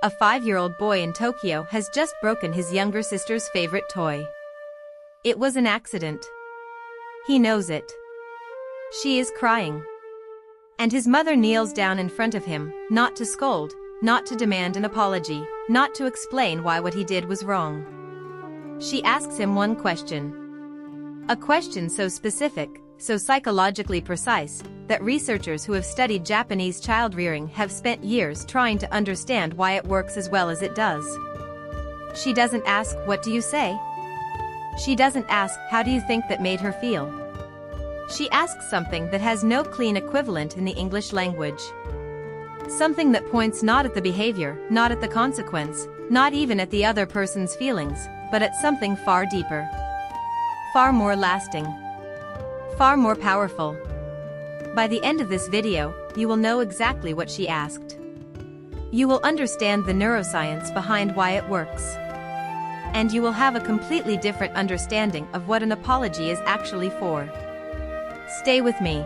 A 5-year-old boy in Tokyo has just broken his younger sister's favorite toy. It was an accident. He knows it. She is crying. And his mother kneels down in front of him, not to scold, not to demand an apology, not to explain why what he did was wrong. She asks him one question. A question so specific, so psychologically precise, that researchers who have studied Japanese child-rearing have spent years trying to understand why it works as well as it does. She doesn't ask, "What do you say?" She doesn't ask, "How do you think that made her feel?" She asks something that has no clean equivalent in the English language. Something that points not at the behavior, not at the consequence, not even at the other person's feelings, but at something far deeper. Far more lasting. Far more powerful. By the end of this video, you will know exactly what she asked. You will understand the neuroscience behind why it works. And you will have a completely different understanding of what an apology is actually for. Stay with me.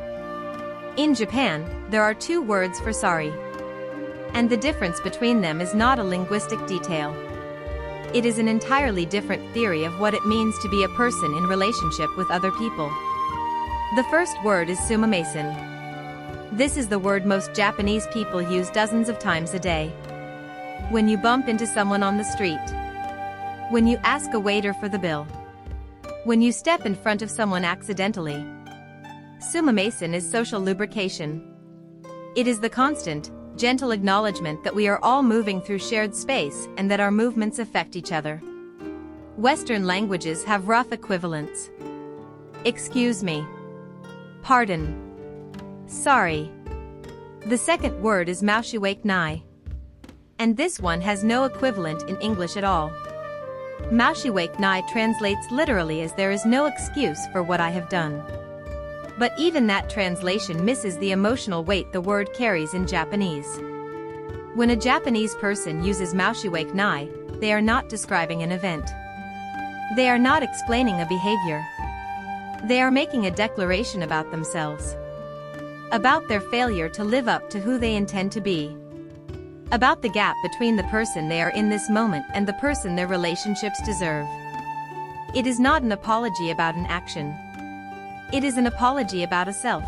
In Japan, there are 2 words for sorry. And the difference between them is not a linguistic detail. It is an entirely different theory of what it means to be a person in relationship with other people. The first word is Sumimasen. This is the word most Japanese people use dozens of times a day. When you bump into someone on the street. When you ask a waiter for the bill. When you step in front of someone accidentally. Sumimasen is social lubrication. It is the constant, gentle acknowledgement that we are all moving through shared space and that our movements affect each other. Western languages have rough equivalents. Excuse me. Pardon. Sorry. The second word is Moushiwake nai. And this one has no equivalent in English at all. Moushiwake nai translates literally as "there is no excuse for what I have done." But even that translation misses the emotional weight the word carries in Japanese. When a Japanese person uses Moushiwake nai, they are not describing an event. They are not explaining a behavior. They are making a declaration about themselves. About their failure to live up to who they intend to be. About the gap between the person they are in this moment and the person their relationships deserve. It is not an apology about an action. It is an apology about a self.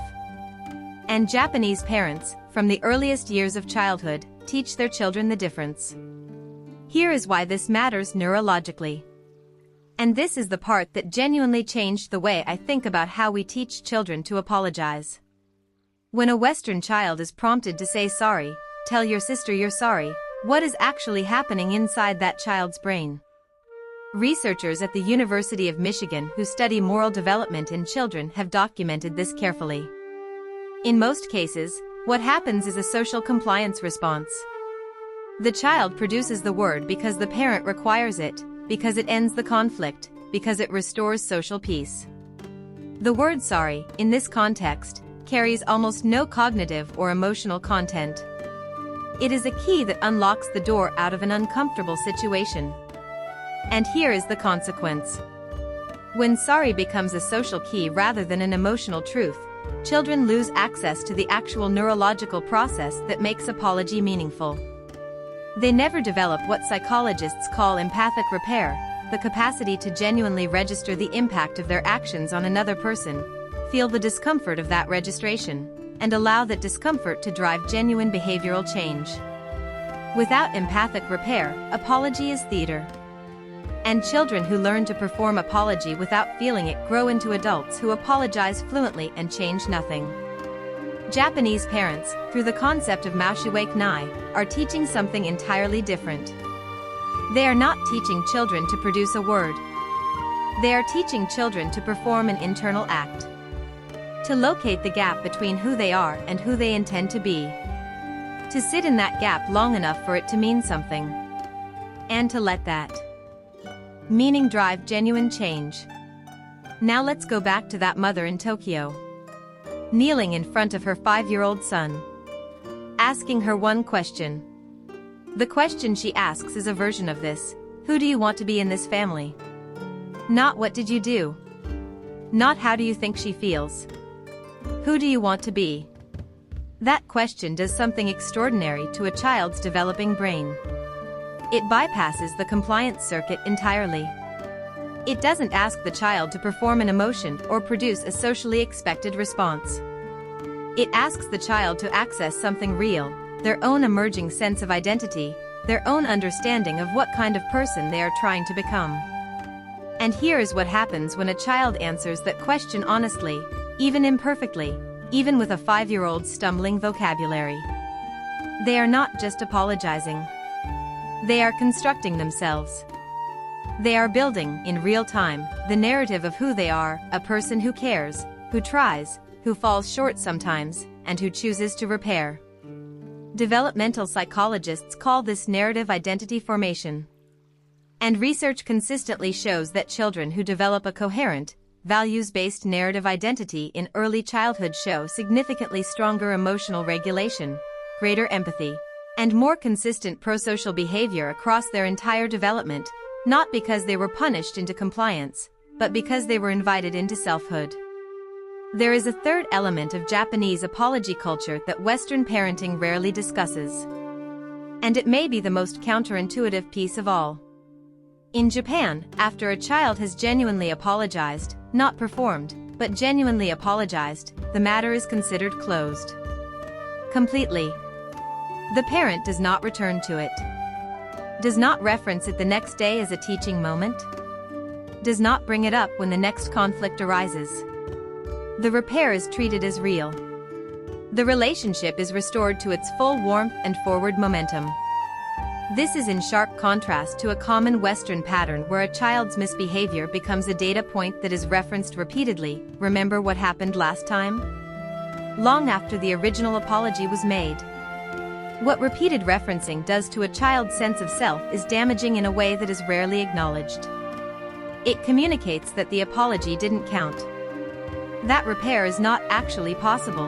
And Japanese parents, from the earliest years of childhood, teach their children the difference. Here is why this matters neurologically. And this is the part that genuinely changed the way I think about how we teach children to apologize. When a Western child is prompted to say sorry, tell your sister you're sorry, what is actually happening inside that child's brain? Researchers at the University of Michigan who study moral development in children have documented this carefully. In most cases, what happens is a social compliance response. The child produces the word because the parent requires it, because it ends the conflict, because it restores social peace. The word sorry, in this context, carries almost no cognitive or emotional content. It is a key that unlocks the door out of an uncomfortable situation. And here is the consequence. When sorry becomes a social key rather than an emotional truth, children lose access to the actual neurological process that makes apology meaningful. They never develop what psychologists call empathic repair, the capacity to genuinely register the impact of their actions on another person, feel the discomfort of that registration, and allow that discomfort to drive genuine behavioral change. Without empathic repair, apology is theater. And children who learn to perform apology without feeling it grow into adults who apologize fluently and change nothing. Japanese parents, through the concept of Moushiwake nai, are teaching something entirely different. They are not teaching children to produce a word. They are teaching children to perform an internal act. To locate the gap between who they are and who they intend to be. To sit in that gap long enough for it to mean something. And to let that meaning drive genuine change. Now let's go back to that mother in Tokyo. Kneeling in front of her 5-year-old son. Asking her one question. The question she asks is a version of this: who do you want to be in this family? Not what did you do? Not how do you think she feels? Who do you want to be? That question does something extraordinary to a child's developing brain. It bypasses the compliance circuit entirely. It doesn't ask the child to perform an emotion or produce a socially expected response. It asks the child to access something real, their own emerging sense of identity, their own understanding of what kind of person they are trying to become. And here is what happens when a child answers that question honestly, even imperfectly, even with a 5-year-old's stumbling vocabulary. They are not just apologizing. They are constructing themselves. They are building, in real time, the narrative of who they are, a person who cares, who tries, who falls short sometimes, and who chooses to repair. Developmental psychologists call this narrative identity formation. And research consistently shows that children who develop a coherent, values-based narrative identity in early childhood show significantly stronger emotional regulation, greater empathy, and more consistent prosocial behavior across their entire development, not because they were punished into compliance, but because they were invited into selfhood. There is a third element of Japanese apology culture that Western parenting rarely discusses. And it may be the most counterintuitive piece of all. In Japan, after a child has genuinely apologized, not performed, but genuinely apologized, the matter is considered closed. Completely. The parent does not return to it. Does not reference it the next day as a teaching moment. Does not bring it up when the next conflict arises. The repair is treated as real. The relationship is restored to its full warmth and forward momentum. This is in sharp contrast to a common Western pattern where a child's misbehavior becomes a data point that is referenced repeatedly. Remember what happened last time? Long after the original apology was made. What repeated referencing does to a child's sense of self is damaging in a way that is rarely acknowledged. It communicates that the apology didn't count. That repair is not actually possible.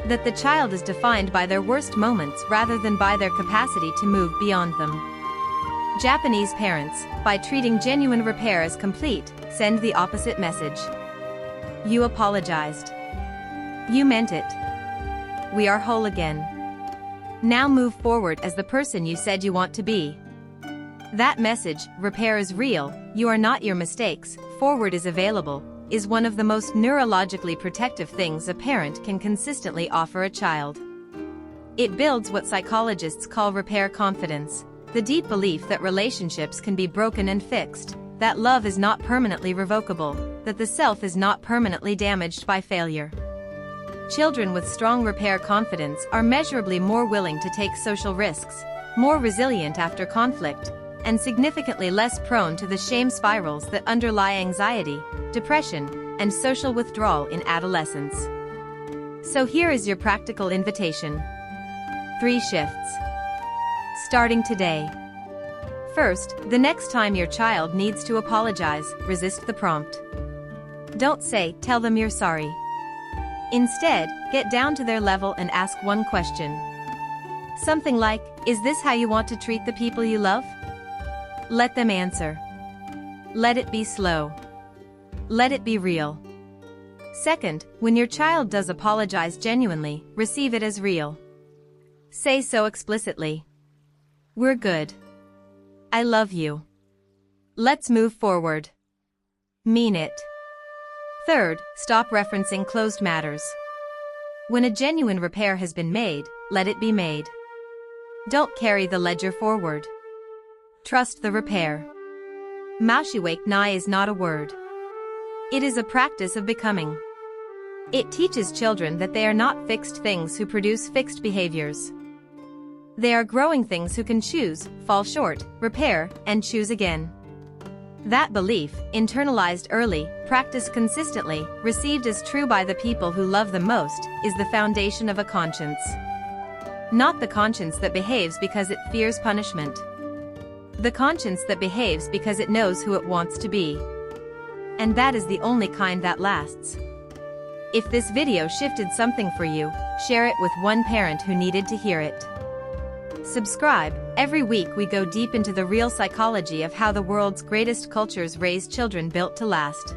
That the child is defined by their worst moments rather than by their capacity to move beyond them. Japanese parents, by treating genuine repair as complete, send the opposite message. You apologized. You meant it. We are whole again. Now move forward as the person you said you want to be. That message, repair is real, you are not your mistakes, forward is available, is one of the most neurologically protective things a parent can consistently offer a child. It builds what psychologists call repair confidence, the deep belief that relationships can be broken and fixed, that love is not permanently revocable, that the self is not permanently damaged by failure. Children with strong repair confidence are measurably more willing to take social risks, more resilient after conflict, and significantly less prone to the shame spirals that underlie anxiety, depression, and social withdrawal in adolescence. So here is your practical invitation. 3 shifts. Starting today. First, the next time your child needs to apologize, resist the prompt. Don't say, tell them you're sorry. Instead, get down to their level and ask one question. Something like, is this how you want to treat the people you love? Let them answer. Let it be slow. Let it be real. Second, when your child does apologize genuinely, receive it as real. Say so explicitly. We're good. I love you. Let's move forward. Mean it. Third, stop referencing closed matters. When a genuine repair has been made, let it be made. Don't carry the ledger forward. Trust the repair. Moushiwake nai is not a word. It is a practice of becoming. It teaches children that they are not fixed things who produce fixed behaviors. They are growing things who can choose, fall short, repair, and choose again. That belief, internalized early, practiced consistently, received as true by the people who love them most, is the foundation of a conscience. Not the conscience that behaves because it fears punishment. The conscience that behaves because it knows who it wants to be. And that is the only kind that lasts. If this video shifted something for you, share it with one parent who needed to hear it. Subscribe. Every week we go deep into the real psychology of how the world's greatest cultures raise children built to last.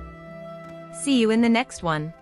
See you in the next one.